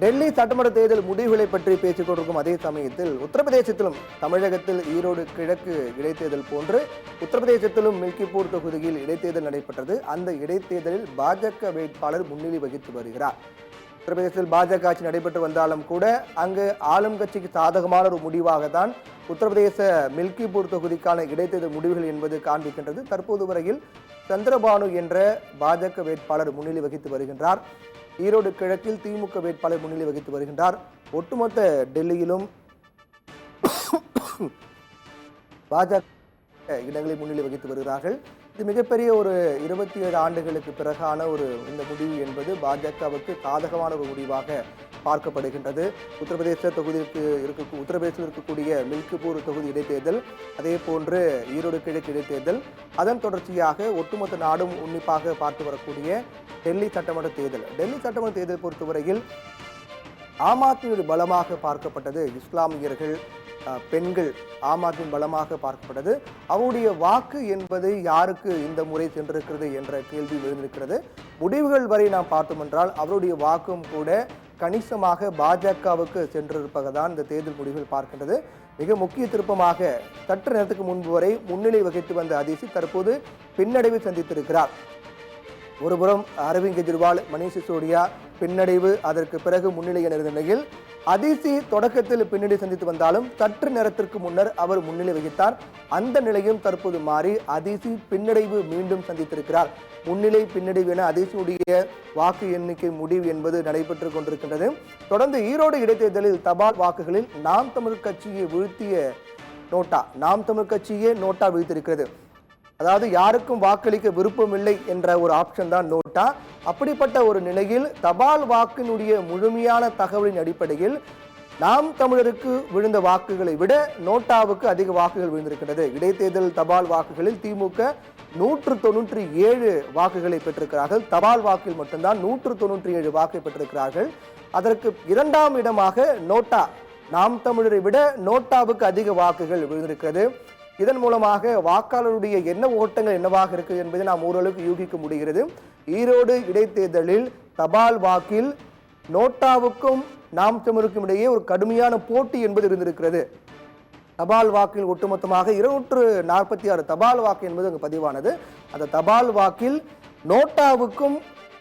டெல்லி சட்டமன்ற தேர்தல் முடிவுகளை பற்றி பேசிக் கொண்டிருக்கும் அதே சமயத்தில் உத்தரப்பிரதேசத்திலும் தமிழகத்தில் ஈரோடு கிழக்கு இடைத்தேர்தல் போன்று உத்தரப்பிரதேசத்திலும் மில்கிப்பூர் தொகுதியில் இடைத்தேர்தல் நடைபெற்றது. அந்த இடைத்தேர்தலில் பாஜக வேட்பாளர் முன்னிலை வகித்து வருகிறார். உத்தரப்பிரதேசத்தில் பாஜக ஆட்சி நடைபெற்று வந்தாலும் கூட அங்கு ஆளும் கட்சிக்கு சாதகமான ஒரு முடிவாக தான் உத்தரப்பிரதேச மில்கிப்பூர் தொகுதிக்கான இடைத்தேர்தல் முடிவுகள் என்பது காண்பிக்கின்றது. தற்போது வரையில் சந்திரபானு என்ற பாஜக வேட்பாளர் முன்னிலை வகித்து வருகின்றார். ஈரோடு கிழக்கில் திமுக வேட்பாளர் முன்னிலை வகித்து வருகின்றார். ஒட்டுமொத்த டெல்லியிலும் பாஜக இடங்களில் முன்னிலை வகித்து வருகிறார்கள். இது மிகப்பெரிய ஒரு 27 ஆண்டுகளுக்கு பிறகான இந்த முடிவு என்பது பாஜகவுக்கு சாதகமான ஒரு முடிவாக பார்க்கப்படுகின்றது. உத்தரப்பிரதேசத்தில் இருக்கக்கூடிய மில்கிப்பூர் தொகுதி இடைத்தேர்தல், அதே போன்று ஈரோடு கிழக்கு இடைத்தேர்தல், அதன் தொடர்ச்சியாக ஒட்டுமொத்த நாடும் உன்னிப்பாக பார்த்து வரக்கூடிய டெல்லி சட்டமன்ற தேர்தல் பொறுத்தவரையில் ஆம் ஆத்மி பலமாக பார்க்கப்பட்டது. இஸ்லாமியர்கள், பெண்கள் ஆம் ஆத்மி பலமாக பார்க்கப்பட்டது. அவருடைய வாக்கு என்பது யாருக்கு இந்த முறை சென்றிருக்கிறது என்ற கேள்வி எழுந்திருக்கிறது. முடிவுகள் வரை நாம் பார்த்தோம் என்றால் அவருடைய வாக்கும் கூட கணிசமாக பாஜகவுக்கு சென்றிருப்பதான் இந்த தேர்தல் முடிவுகள் பார்க்கின்றது. மிக முக்கிய திருப்பமாக சற்று நேரத்துக்கு முன்பு வரை முன்னிலை வகித்து வந்த அதிசி தற்போது பின்னடைவு சந்தித்திருக்கிறார். ஒருபுறம் அரவிந்த் கெஜ்ரிவால், மணீஷ் சிசோடியா பின்னடைவு, அதற்கு பிறகு முன்னிலை என இருந்த நிலையில் அதிசி தொடக்கத்தில் பின்னடைவு சந்தித்து வந்தாலும் சற்று நேரத்திற்கு முன்னர் அவர் முன்னிலை வகித்தார். அந்த நிலையும் தற்போது மாறி அதிசி பின்னடைவு மீண்டும் சந்தித்திருக்கிறார். முன்னிலை பின்னடைவு என அதிசியுடைய வாக்கு எண்ணிக்கை முடிவு என்பது நடைபெற்றுக் கொண்டிருக்கின்றது. தொடர்ந்து ஈரோடு இடைத்தேர்தலில் தபால் வாக்குகளில் நாம் தமிழர் கட்சியை வீழ்த்திய நோட்டா வீழ்த்திருக்கிறது. அதாவது யாருக்கும் வாக்களிக்க விருப்பமில்லை என்ற ஒரு ஆப்ஷன் தான் நோட்டா. அப்படிப்பட்ட ஒரு நிலையில் தபால் வாக்கினுடைய முழுமையான தகவலின் அடிப்படையில் நாம் தமிழருக்கு விழுந்த வாக்குகளை விட நோட்டாவுக்கு அதிக வாக்குகள் விழுந்திருக்கின்றது. இடைத்தேர்தல் தபால் வாக்குகளில் திமுக 197 வாக்குகளை பெற்றிருக்கிறார்கள். தபால் வாக்கில் மட்டும்தான் 197 வாக்கை பெற்றிருக்கிறார்கள். அதற்கு இரண்டாம் இடமாக நோட்டா, நாம் தமிழரை விட நோட்டாவுக்கு அதிக வாக்குகள் விழுந்திருக்கிறது. இதன் மூலமாக வாக்காளருடைய எண்ண ஓட்டங்கள் என்னவாக இருக்கு என்பதை நாம் ஓரளவுக்கு யூகிக்க முடிகிறது. ஈரோடு இடைத்தேர்தலில் தபால் வாக்கில் நோட்டாவுக்கும் நாம் தமிழுக்கும் இடையே ஒரு கடுமையான போட்டி என்பது இருந்திருக்கிறது. தபால் வாக்கில் ஒட்டுமொத்தமாக 246 தபால் வாக்கு என்பது அங்கு பதிவானது. அந்த தபால் வாக்கில் நோட்டாவுக்கும்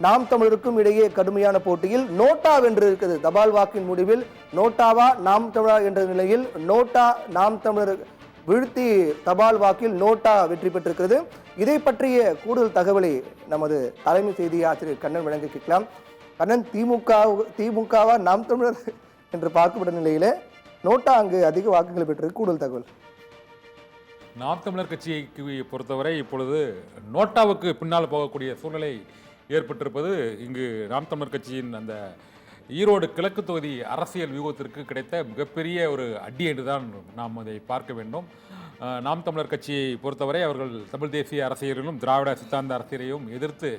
நாம் தமிழருக்கும் இடையே கடுமையான போட்டியில் நோட்டா வென்று இருக்கிறது. தபால் வாக்கின் முடிவில் நோட்டாவா நாம் தமிழா என்ற நிலையில் நோட்டா நாம் தமிழர் வீழ்த்தி தபால் வாக்கில் நோட்டா வெற்றி பெற்றிருக்கிறது. இதை பற்றிய கூடுதல் தகவலை நமது தலைமை செய்தி ஆசிரியர் கண்ணன் வழங்க கேட்கலாம். கண்ணன், திமுகவா நாம் தமிழர் என்று பார்க்கப்பட்ட நிலையில நோட்டா அங்கு அதிக வாக்குகளை பெற்றது. கூடுதல் தகவல். நாம் தமிழர் கட்சியை பொறுத்தவரை இப்பொழுது நோட்டாவுக்கு பின்னால் போகக்கூடிய சூழ்நிலை ஏற்பட்டிருப்பது இங்கு நாம் தமிழர் கட்சியின் அந்த ஈரோடு கிழக்கு தொகுதி அரசியல் வியூகத்திற்கு கிடைத்த மிகப்பெரிய ஒரு அடி என்றுதான் நாம் அதை பார்க்க வேண்டும். நாம் தமிழர் கட்சியை பொறுத்தவரை அவர்கள் தமிழ் தேசிய அரசியலிலும் திராவிட சித்தாந்த அரசியலையும் எதிர்த்து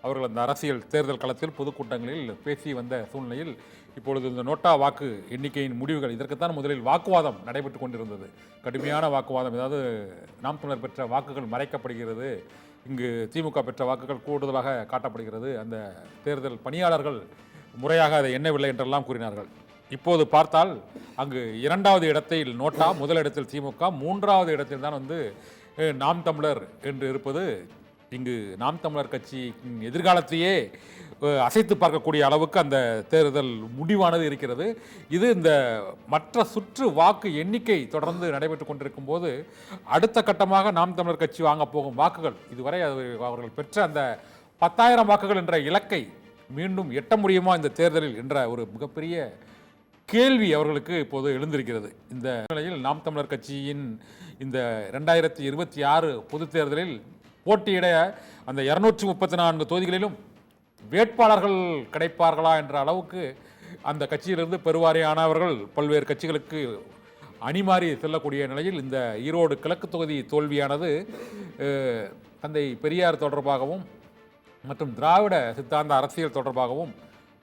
அவர்கள் அந்த அரசியல் தேர்தல் களத்தில் பொதுக்கூட்டங்களில் பேசி வந்த சூழ்நிலையில் இப்பொழுது இந்த நோட்டா வாக்கு எண்ணிக்கையின் முடிவுகள், இதற்குத்தான் முதலில் வாக்குவாதம் நடைபெற்று கொண்டிருந்தது. கடுமையான வாக்குவாதம். ஏதாவது நாம் தமிழர் பெற்ற வாக்குகள் மறைக்கப்படுகிறது, இங்கு திமுக பெற்ற வாக்குகள் கூடுதலாக காட்டப்படுகிறது, அந்த தேர்தல் பணியாளர்கள் முறையாக அதை எண்ணவில்லை என்றெல்லாம் கூறினார்கள். இப்போது பார்த்தால் அங்கு இரண்டாவது இடத்தில் நோட்டா, முதலிடத்தில் திமுக, மூன்றாவது இடத்தில் தான் நாம் தமிழர் என்று இருப்பது இங்கு நாம் தமிழர் கட்சியின் எதிர்காலத்தையே அசைத்து பார்க்கக்கூடிய அளவுக்கு அந்த தேர்தல் முடிவானது இருக்கிறது. இது இந்த மற்ற சுற்று வாக்கு எண்ணிக்கை தொடர்ந்து நடைபெற்று கொண்டிருக்கும் போது அடுத்த கட்டமாக நாம் தமிழர் கட்சி வாங்க போகும் வாக்குகள், இதுவரை அவர்கள் பெற்ற அந்த 10,000 வாக்குகள் என்ற இலக்கை மீண்டும் எட்ட முடியுமா இந்த தேர்தலில் என்ற ஒரு மிகப்பெரிய கேள்வி அவர்களுக்கு இப்போது எழுந்திருக்கிறது. இந்த நிலையில் நாம் தமிழர் கட்சியின் இந்த 2026 பொதுத் தேர்தலில் போட்டியிட அந்த 234 தொகுதிகளிலும் வேட்பாளர்கள் கிடைப்பார்களா என்ற அளவுக்கு அந்த கட்சியிலிருந்து பெருவாரியானவர்கள் பல்வேறு கட்சிகளுக்கு அணிமாறி செல்லக்கூடிய நிலையில் இந்த ஈரோடு கிழக்கு தொகுதி தோல்வியானது தந்தை பெரியார் தொடர்பாகவும் மற்றும் திராவிட சித்தாந்த அரசியல் தொடர்பாகவும்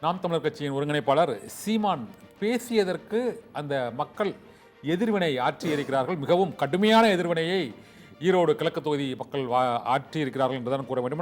நாம் தமிழர் கட்சியின் ஒருங்கிணைப்பாளர் சீமான் பேசியதற்கு அந்த மக்கள் எதிர்வினை ஆற்றியிருக்கிறார்கள். மிகவும் கடுமையான எதிர்வினையை ஈரோடு கிழக்கு தொகுதி மக்கள் ஆற்றியிருக்கிறார்கள் என்றுதான் கூற வேண்டும்.